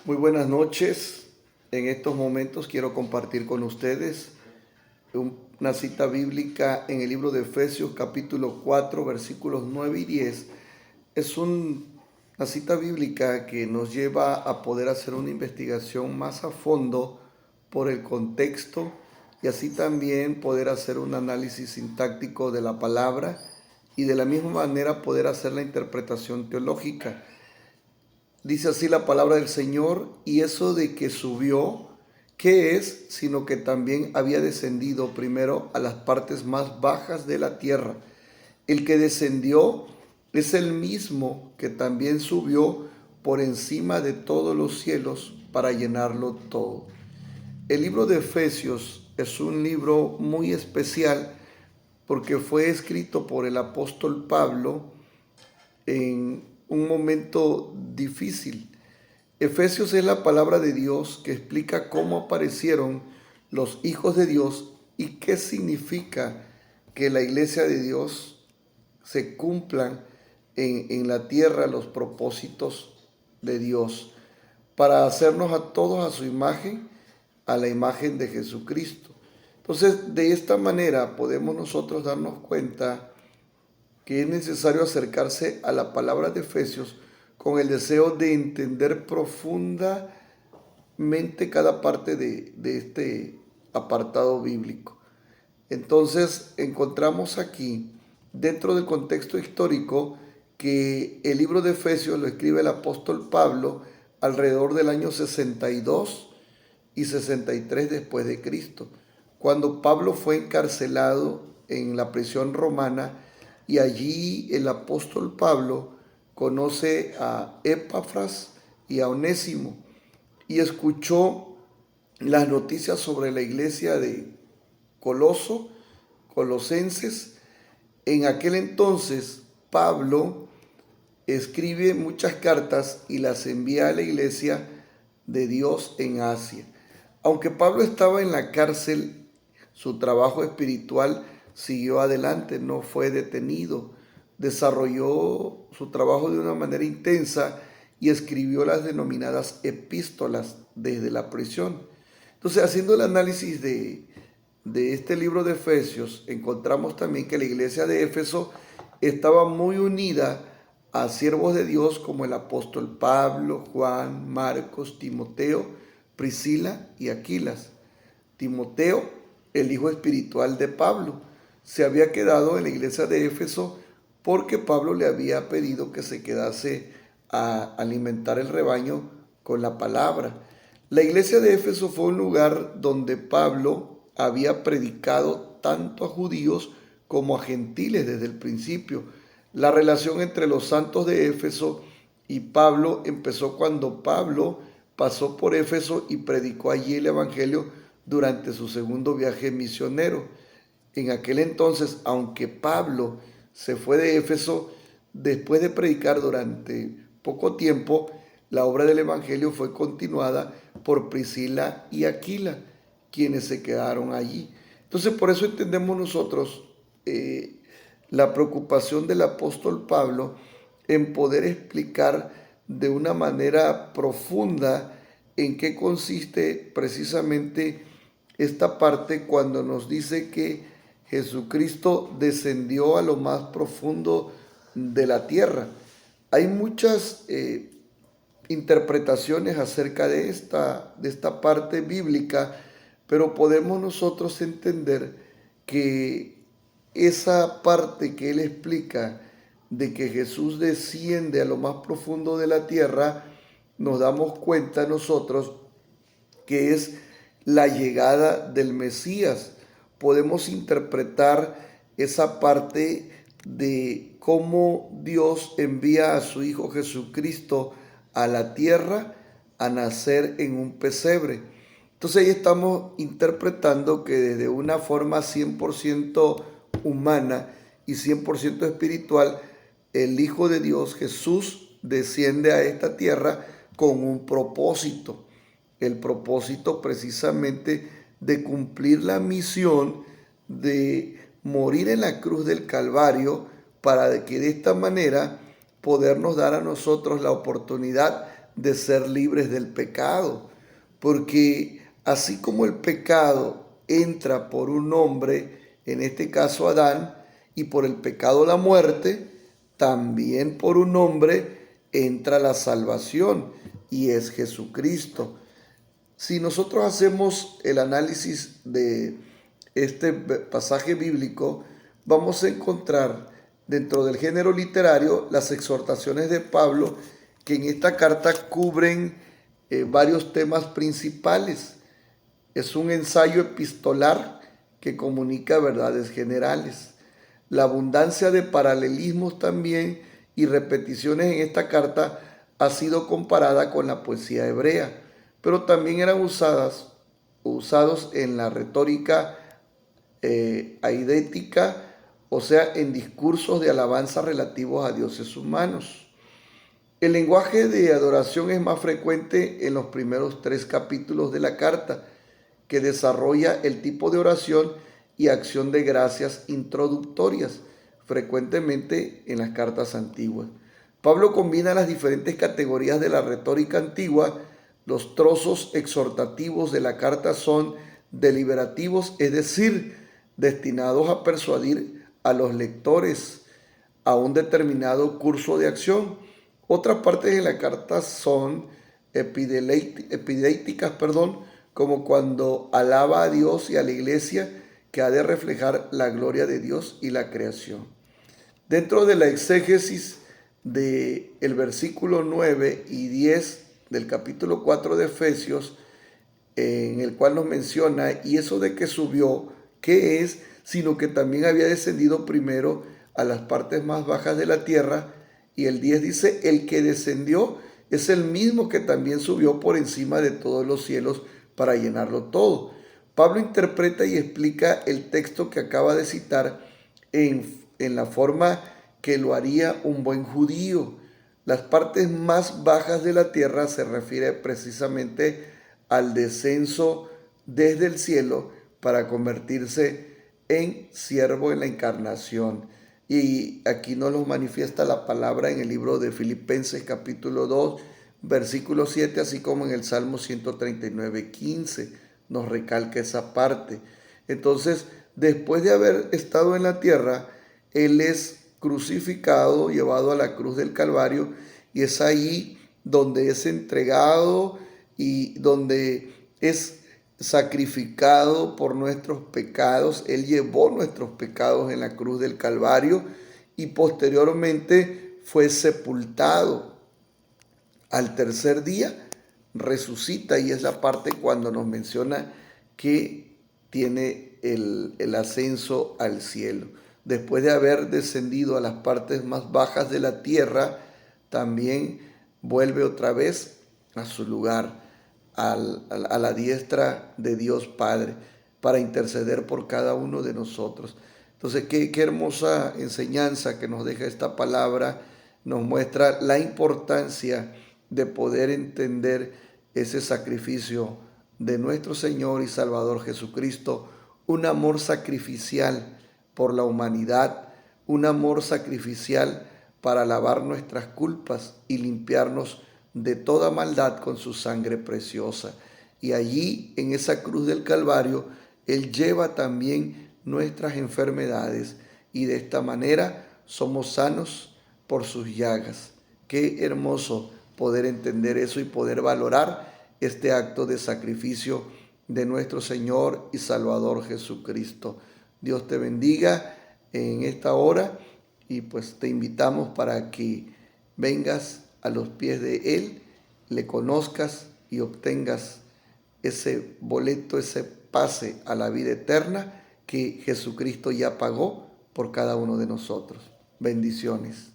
Muy buenas noches. En estos momentos quiero compartir con ustedes una cita bíblica en el libro de Efesios capítulo 4 versículos 9 y 10. Es una cita bíblica que nos lleva a poder hacer una investigación más a fondo por el contexto y así también poder hacer un análisis sintáctico de la palabra y de la misma manera poder hacer la interpretación teológica. Dice así la palabra del Señor, y eso de que subió, ¿qué es? Sino que también había descendido primero a las partes más bajas de la tierra. El que descendió es el mismo que también subió por encima de todos los cielos para llenarlo todo. El libro de Efesios es un libro muy especial porque fue escrito por el apóstol Pablo en un momento difícil. Efesios es la palabra de Dios que explica cómo aparecieron los hijos de Dios y qué significa que la iglesia de Dios se cumplan en la tierra los propósitos de Dios para hacernos a todos a su imagen, a la imagen de Jesucristo. Entonces, de esta manera podemos nosotros darnos cuenta que es necesario acercarse a la palabra de Efesios con el deseo de entender profundamente cada parte de este apartado bíblico. Entonces encontramos aquí, dentro del contexto histórico, que el libro de Efesios lo escribe el apóstol Pablo alrededor del año 62 y 63 después de Cristo, cuando Pablo fue encarcelado en la prisión romana y allí el apóstol Pablo conoce a Epafras y a Onésimo y escuchó las noticias sobre la iglesia de Colosenses. En aquel entonces Pablo escribe muchas cartas y las envía a la iglesia de Dios en Asia. Aunque Pablo estaba en la cárcel, su trabajo espiritual siguió adelante, no fue detenido. Desarrolló su trabajo de una manera intensa y escribió las denominadas epístolas desde la prisión. Entonces, haciendo el análisis de este libro de Efesios, encontramos también que la iglesia de Éfeso estaba muy unida a siervos de Dios como el apóstol Pablo, Juan, Marcos, Timoteo, Priscila y Aquilas. Timoteo, el hijo espiritual de Pablo, se había quedado en la iglesia de Éfeso porque Pablo le había pedido que se quedase a alimentar el rebaño con la palabra. La iglesia de Éfeso fue un lugar donde Pablo había predicado tanto a judíos como a gentiles desde el principio. La relación entre los santos de Éfeso y Pablo empezó cuando Pablo pasó por Éfeso y predicó allí el Evangelio durante su segundo viaje misionero. En aquel entonces, aunque Pablo se fue de Éfeso, después de predicar durante poco tiempo, la obra del Evangelio fue continuada por Priscila y Aquila, quienes se quedaron allí. Entonces, por eso entendemos nosotros la preocupación del apóstol Pablo en poder explicar de una manera profunda en qué consiste precisamente esta parte cuando nos dice que Jesucristo descendió a lo más profundo de la tierra. Hay muchas interpretaciones acerca de esta parte bíblica, pero podemos nosotros entender que esa parte que él explica de que Jesús desciende a lo más profundo de la tierra, nos damos cuenta nosotros que es la llegada del Mesías. Podemos interpretar esa parte de cómo Dios envía a su Hijo Jesucristo a la tierra a nacer en un pesebre. Entonces ahí estamos interpretando que desde una forma 100% humana y 100% espiritual, el Hijo de Dios, Jesús, desciende a esta tierra con un propósito. El propósito precisamente de cumplir la misión de morir en la cruz del Calvario para que de esta manera podernos dar a nosotros la oportunidad de ser libres del pecado, porque así como el pecado entra por un hombre, en este caso Adán, y por el pecado la muerte, también por un hombre entra la salvación, y es Jesucristo. Si nosotros hacemos el análisis de este pasaje bíblico, vamos a encontrar dentro del género literario las exhortaciones de Pablo que en esta carta cubren varios temas principales. Es un ensayo epistolar que comunica verdades generales. La abundancia de paralelismos también y repeticiones en esta carta ha sido comparada con la poesía hebrea, pero también eran usados en la retórica aidética, o sea, en discursos de alabanza relativos a dioses humanos. El lenguaje de adoración es más frecuente en los primeros 3 capítulos de la carta, que desarrolla el tipo de oración y acción de gracias introductorias, frecuentemente en las cartas antiguas. Pablo combina las diferentes categorías de la retórica antigua. Los trozos exhortativos de la carta son deliberativos, es decir, destinados a persuadir a los lectores a un determinado curso de acción. Otras partes de la carta son epidéicticas, como cuando alaba a Dios y a la iglesia, que ha de reflejar la gloria de Dios y la creación. Dentro de la exégesis del versículo 9 y 10 del capítulo 4 de Efesios, en el cual nos menciona, y eso de que subió, ¿qué es? Sino que también había descendido primero a las partes más bajas de la tierra. Y el 10 dice, el que descendió es el mismo que también subió por encima de todos los cielos para llenarlo todo. Pablo interpreta y explica el texto que acaba de citar en la forma que lo haría un buen judío. Las partes más bajas de la tierra se refiere precisamente al descenso desde el cielo para convertirse en siervo en la encarnación. Y aquí nos lo manifiesta la palabra en el libro de Filipenses capítulo 2, versículo 7, así como en el Salmo 139, 15, nos recalca esa parte. Entonces, después de haber estado en la tierra, Él es crucificado, llevado a la cruz del Calvario, y es ahí donde es entregado y donde es sacrificado por nuestros pecados. Él llevó nuestros pecados en la cruz del Calvario y posteriormente fue sepultado. Al tercer día resucita, y es la parte cuando nos menciona que tiene el ascenso al cielo. Después de haber descendido a las partes más bajas de la tierra, también vuelve otra vez a su lugar, a la diestra de Dios Padre, para interceder por cada uno de nosotros. Entonces, qué hermosa enseñanza que nos deja esta palabra. Nos muestra la importancia de poder entender ese sacrificio de nuestro Señor y Salvador Jesucristo, un amor sacrificial por la humanidad, un amor sacrificial para lavar nuestras culpas y limpiarnos de toda maldad con su sangre preciosa. Y allí, en esa cruz del Calvario, Él lleva también nuestras enfermedades, y de esta manera somos sanos por sus llagas. Qué hermoso poder entender eso y poder valorar este acto de sacrificio de nuestro Señor y Salvador Jesucristo. Dios te bendiga en esta hora, y pues te invitamos para que vengas a los pies de Él, le conozcas y obtengas ese boleto, ese pase a la vida eterna que Jesucristo ya pagó por cada uno de nosotros. Bendiciones.